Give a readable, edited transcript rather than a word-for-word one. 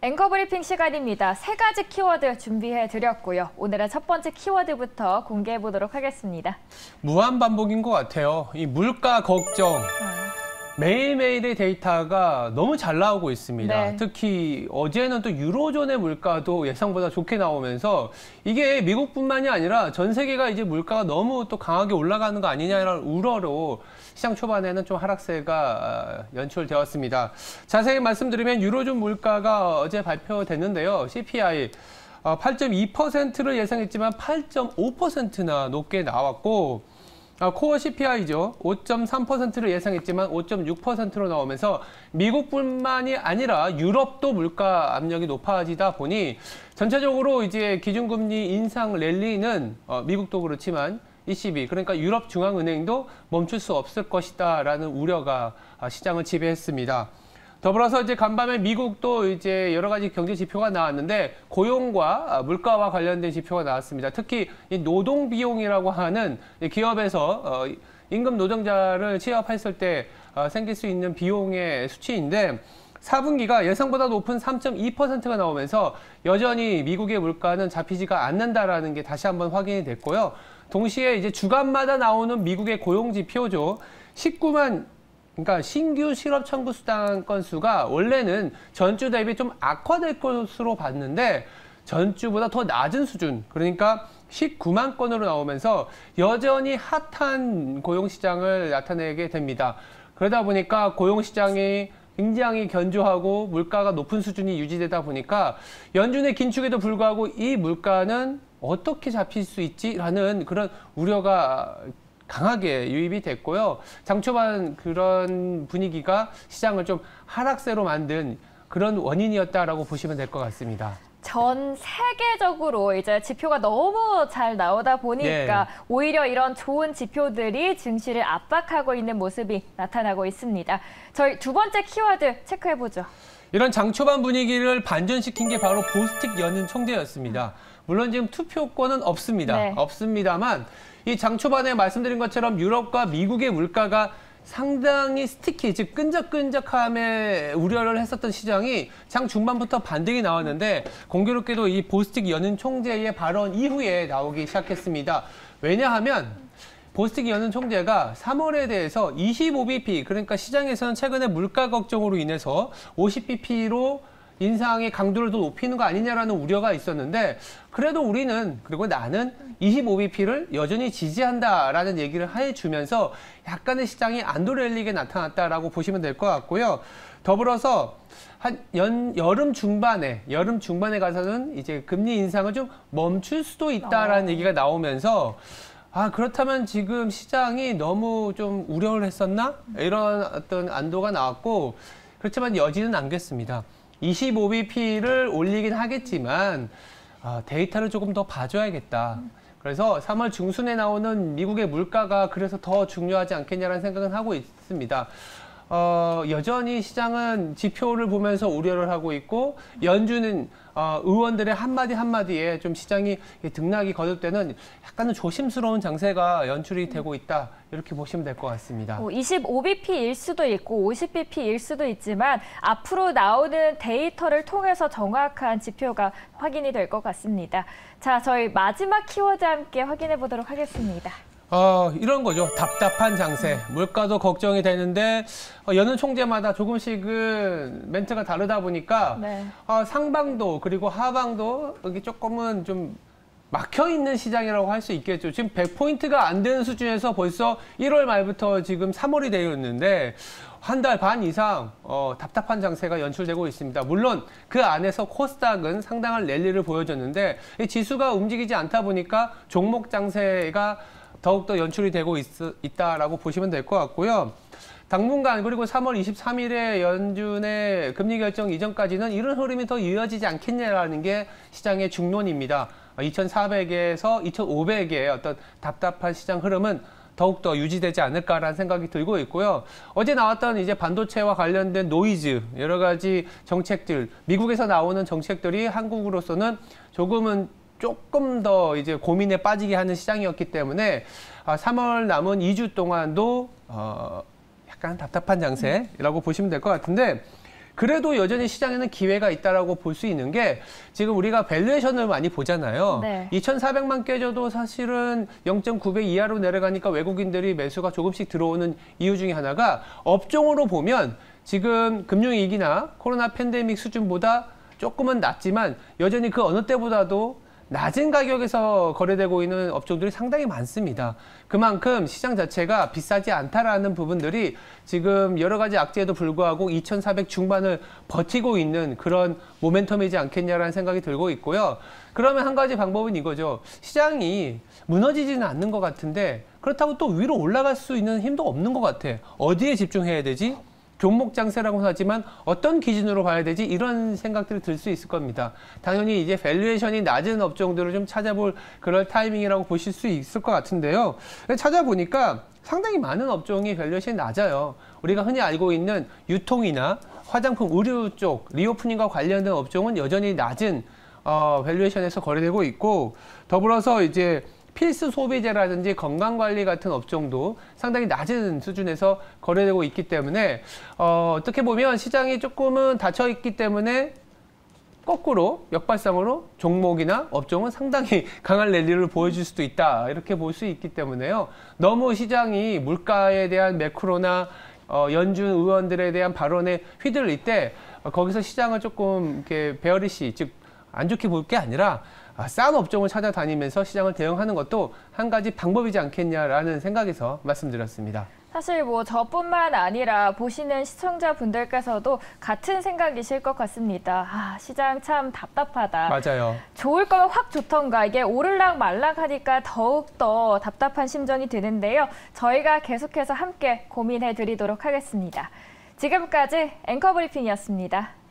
앵커 브리핑 시간입니다. 세 가지 키워드 준비해 드렸고요. 오늘은 첫 번째 키워드부터 공개해 보도록 하겠습니다. 무한 반복인 것 같아요. 이 물가 걱정. 매일매일의 데이터가 너무 잘 나오고 있습니다. 네. 특히 어제는 또 유로존의 물가도 예상보다 좋게 나오면서 이게 미국뿐만이 아니라 전 세계가 이제 물가가 너무 또 강하게 올라가는 거 아니냐라는 우려로 시장 초반에는 좀 하락세가 연출되었습니다. 자세히 말씀드리면 유로존 물가가 어제 발표됐는데요. CPI 8.2%를 예상했지만 8.5%나 높게 나왔고 코어 CPI죠. 5.3%를 예상했지만 5.6%로 나오면서 미국뿐만이 아니라 유럽도 물가 압력이 높아지다 보니 전체적으로 이제 기준금리 인상 랠리는 미국도 그렇지만 ECB, 그러니까 유럽 중앙은행도 멈출 수 없을 것이다라는 우려가 시장을 지배했습니다. 더불어서 이제 간밤에 미국도 이제 여러 가지 경제 지표가 나왔는데 고용과 물가와 관련된 지표가 나왔습니다. 특히 이 노동 비용이라고 하는 기업에서 임금 노동자를 취업했을 때 생길 수 있는 비용의 수치인데 4분기가 예상보다 높은 3.2%가 나오면서 여전히 미국의 물가는 잡히지가 않는다라는 게 다시 한번 확인이 됐고요. 동시에 이제 주간마다 나오는 미국의 고용 지표죠. 그러니까 신규 실업 청구 수당 건수가 원래는 전주 대비 좀 악화될 것으로 봤는데 전주보다 더 낮은 수준, 그러니까 19만 건으로 나오면서 여전히 핫한 고용시장을 나타내게 됩니다. 그러다 보니까 고용시장이 굉장히 견조하고 물가가 높은 수준이 유지되다 보니까 연준의 긴축에도 불구하고 이 물가는 어떻게 잡힐 수 있지라는 그런 우려가 강하게 유입이 됐고요. 장초반 그런 분위기가 시장을 좀 하락세로 만든 그런 원인이었다라고 보시면 될 것 같습니다. 전 세계적으로 이제 지표가 너무 잘 나오다 보니까 오히려 이런 좋은 지표들이 증시를 압박하고 있는 모습이 나타나고 있습니다. 저희 두 번째 키워드 체크해보죠. 이런 장초반 분위기를 반전시킨 게 바로 보스틱 연은 총재였습니다. 물론 지금 투표권은 없습니다. 네. 없습니다만 이 장초반에 말씀드린 것처럼 유럽과 미국의 물가가 상당히 스티키, 즉 끈적끈적함에 우려를 했었던 시장이 장 중반부터 반등이 나왔는데 공교롭게도 이 보스틱 연은 총재의 발언 이후에 나오기 시작했습니다. 왜냐하면 보스틱 연은 총재가 3월에 대해서 25bp, 그러니까 시장에서는 최근에 물가 걱정으로 인해서 50bp로 인상의 강도를 더 높이는 거 아니냐라는 우려가 있었는데 그래도 우리는, 그리고 나는 25bp를 여전히 지지한다라는 얘기를 해주면서 약간의 시장이 안도 랠리게 나타났다라고 보시면 될 것 같고요. 더불어서 한 여름 중반에 가서는 이제 금리 인상을 좀 멈출 수도 있다라는 얘기가 나오면서 그렇다면 지금 시장이 너무 좀 우려를 했었나? 이런 어떤 안도가 나왔고, 그렇지만 여지는 않겠습니다. 25bp를 올리긴 하겠지만 데이터를 조금 더 봐줘야겠다. 그래서 3월 중순에 나오는 미국의 물가가 그래서 더 중요하지 않겠냐라는 생각은 하고 있습니다. 여전히 시장은 지표를 보면서 우려를 하고 있고 연준은 의원들의 한마디에 좀 시장이 등락이 거둘 때는 약간은 조심스러운 장세가 연출이 되고 있다. 이렇게 보시면 될 것 같습니다. 25bp일 수도 있고 50bp일 수도 있지만 앞으로 나오는 데이터를 통해서 정확한 지표가 확인이 될 것 같습니다. 자, 저희 마지막 키워드 함께 확인해 보도록 하겠습니다. 이런 거죠. 답답한 장세. 물가도 걱정이 되는데 여는 총재마다 조금씩은 멘트가 다르다 보니까 상방도 그리고 하방도 여기 조금은 좀 막혀있는 시장이라고 할 수 있겠죠. 지금 100포인트가 안 되는 수준에서 벌써 1월 말부터 지금 3월이 되어 있는데 한 달 반 이상 답답한 장세가 연출되고 있습니다. 물론 그 안에서 코스닥은 상당한 랠리를 보여줬는데 이 지수가 움직이지 않다 보니까 종목 장세가 더욱더 연출이 되고 있다라고 보시면 될 것 같고요. 당분간 그리고 3월 23일에 연준의 금리 결정 이전까지는 이런 흐름이 더 이어지지 않겠냐라는 게 시장의 중론입니다. 2,400에서 2,500의 어떤 답답한 시장 흐름은 더욱더 유지되지 않을까라는 생각이 들고 있고요. 어제 나왔던 이제 반도체와 관련된 노이즈, 여러 가지 정책들, 미국에서 나오는 정책들이 한국으로서는 조금 더 이제 고민에 빠지게 하는 시장이었기 때문에 3월 남은 2주 동안도 약간 답답한 장세라고 보시면 될 것 같은데 그래도 여전히 시장에는 기회가 있다라고 볼 수 있는 게 지금 우리가 밸류에이션을 많이 보잖아요. 네. 2,400만 깨져도 사실은 0.9배 이하로 내려가니까 외국인들이 매수가 조금씩 들어오는 이유 중에 하나가 업종으로 보면 지금 금융위기나 코로나 팬데믹 수준보다 조금은 낮지만 여전히 그 어느 때보다도 낮은 가격에서 거래되고 있는 업종들이 상당히 많습니다. 그만큼 시장 자체가 비싸지 않다라는 부분들이 지금 여러 가지 악재에도 불구하고 2,400 중반을 버티고 있는 그런 모멘텀이지 않겠냐라는 생각이 들고 있고요. 그러면 한 가지 방법은 이거죠. 시장이 무너지지는 않는 것 같은데 그렇다고 또 위로 올라갈 수 있는 힘도 없는 것 같아. 어디에 집중해야 되지? 종목 장세라고는 하지만 어떤 기준으로 봐야 되지? 이런 생각들이 들 수 있을 겁니다. 당연히 이제 밸류에이션이 낮은 업종들을 좀 찾아볼 그럴 타이밍이라고 보실 수 있을 것 같은데요. 찾아보니까 상당히 많은 업종이 밸류에이션이 낮아요. 우리가 흔히 알고 있는 유통이나 화장품, 의류 쪽, 리오프닝과 관련된 업종은 여전히 낮은 밸류에이션에서 거래되고 있고 더불어서 이제 필수 소비재라든지 건강관리 같은 업종도 상당히 낮은 수준에서 거래되고 있기 때문에 어떻게 보면 시장이 조금은 닫혀 있기 때문에 거꾸로 역발상으로 종목이나 업종은 상당히 강한 랠리를 보여줄 수도 있다 이렇게 볼 수 있기 때문에요. 너무 시장이 물가에 대한 매크로나 연준 의원들에 대한 발언에 휘둘릴 때 거기서 시장을 조금 이렇게 베어리시 즉 안 좋게 볼 게 아니라 싼 업종을 찾아다니면서 시장을 대응하는 것도 한 가지 방법이지 않겠냐라는 생각에서 말씀드렸습니다. 사실 뭐 저뿐만 아니라 보시는 시청자분들께서도 같은 생각이실 것 같습니다. 시장 참 답답하다. 맞아요. 좋을 거면 확 좋던가 이게 오르락 말락 하니까 더욱더 답답한 심정이 드는데요. 저희가 계속해서 함께 고민해 드리도록 하겠습니다. 지금까지 앵커 브리핑이었습니다.